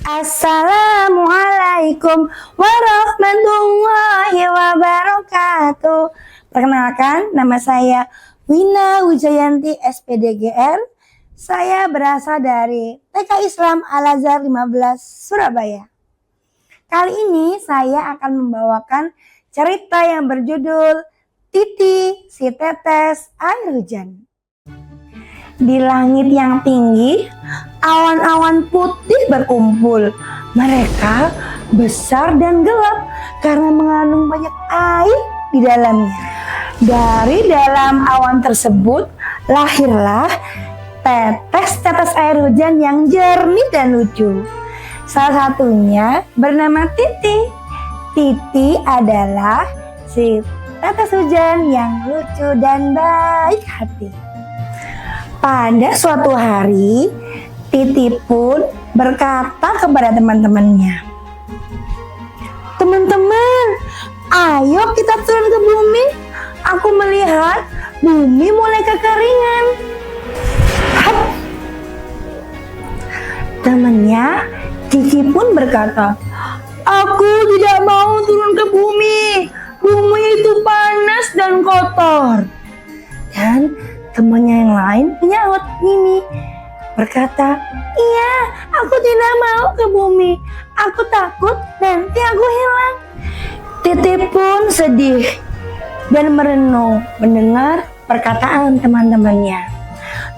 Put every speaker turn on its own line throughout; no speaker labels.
Assalamualaikum warahmatullahi wabarakatuh. Perkenalkan, nama saya Wina Wijayanti SPDGR. Saya berasal dari TK Islam Al-Azhar 15 Surabaya. Kali ini saya akan membawakan cerita yang berjudul Titi si Tetes Air Hujan. Di langit yang tinggi, awan-awan putih berkumpul. Mereka besar dan gelap karena mengandung banyak air di dalamnya. Dari dalam awan tersebut, lahirlah tetes-tetes air hujan yang jernih dan lucu. Salah satunya bernama Titi. Titi adalah si tetes hujan yang lucu dan baik hati. Pada suatu hari, Titi pun berkata kepada teman-temannya, "Teman-teman, ayo kita turun ke bumi. Aku melihat bumi mulai kekeringan." Hap. Temannya, Cici pun berkata, "Aku tidak mau turun ke bumi. Bumi itu panas dan kotor." Dan temannya yang lain menyahut, Mimi berkata, "Iya, aku tidak mau ke bumi. Aku takut nanti aku hilang." Titi pun sedih dan merenung mendengar perkataan teman-temannya.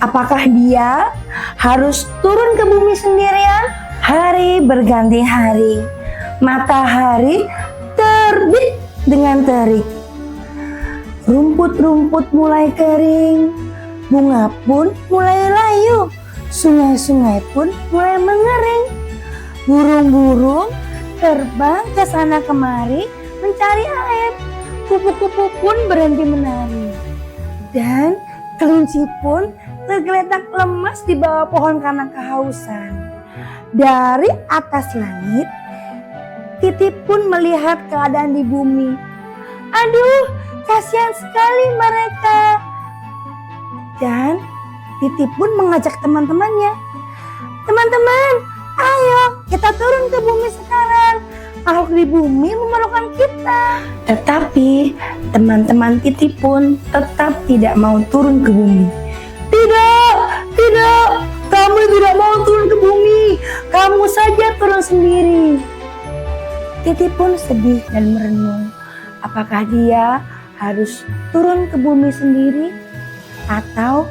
Apakah dia harus turun ke bumi sendirian? Hari berganti hari, matahari terbit dengan terik. Rumput-rumput mulai kering, bunga pun mulai layu, sungai-sungai pun mulai mengering. Burung-burung terbang ke sana kemari mencari air. Kupu-kupu pun berhenti menari. Dan kelinci pun tergeletak lemas di bawah pohon karena kehausan. Dari atas langit, Titi pun melihat keadaan di bumi. Aduh, kasihan sekali mereka. Dan Titi pun mengajak teman-temannya, "Teman-teman, ayo kita turun ke bumi sekarang. Makhluk di bumi memerlukan kita." Tetapi teman-teman Titi pun tetap tidak mau turun ke bumi. Tidak, kamu tidak mau turun ke bumi. Kamu saja turun sendiri." Titi pun sedih dan merenung. Apakah dia harus turun ke bumi sendiri atau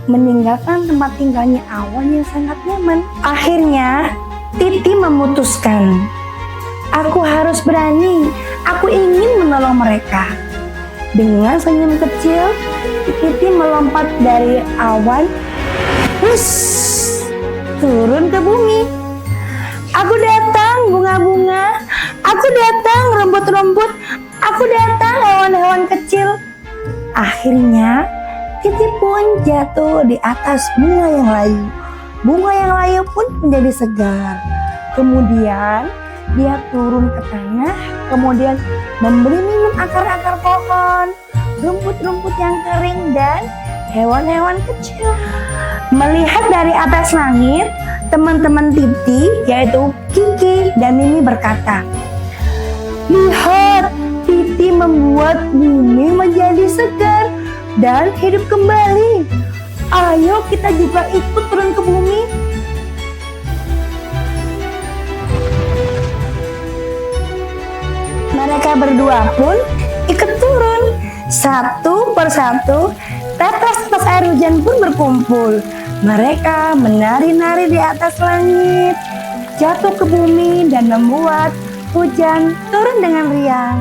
meninggalkan tempat tinggalnya awan yang sangat nyaman? Akhirnya Titi memutuskan, "Aku harus berani. Aku ingin menolong mereka." Dengan senyum kecil, Titi melompat dari awan, turun ke bumi. "Aku datang bunga-bunga, aku datang rumput-rumput, aku datang hewan-hewan kecil." Akhirnya Titi pun jatuh di atas bunga yang layu. Bunga yang layu pun menjadi segar. Kemudian dia turun ke tanah, kemudian memberi minum akar-akar pohon, rumput-rumput yang kering, dan hewan-hewan kecil. Melihat dari atas langit, teman-teman Titi yaitu Kiki dan Mimi berkata, "Lihat, Titi membuat bumi menjadi segar dan hidup kembali. Ayo kita juga ikut turun ke bumi." Mereka berdua pun ikut turun. Satu persatu, tetes-tetes air hujan pun berkumpul. Mereka menari-nari di atas langit, jatuh ke bumi dan membuat hujan turun dengan riang.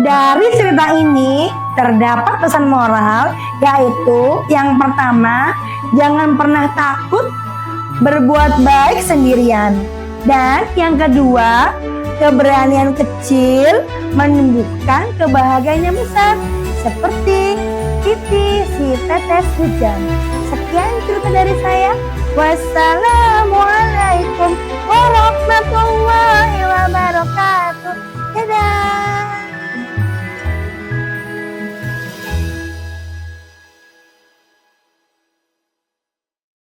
Dari cerita ini terdapat pesan moral, yaitu yang pertama, jangan pernah takut berbuat baik sendirian. Dan yang kedua, keberanian kecil menumbuhkan kebahagiaan yang besar, seperti Titi si tetes hujan. Sekian cerita dari saya. Wassalamualaikum warahmatullahi wabarakatuh. Dadah.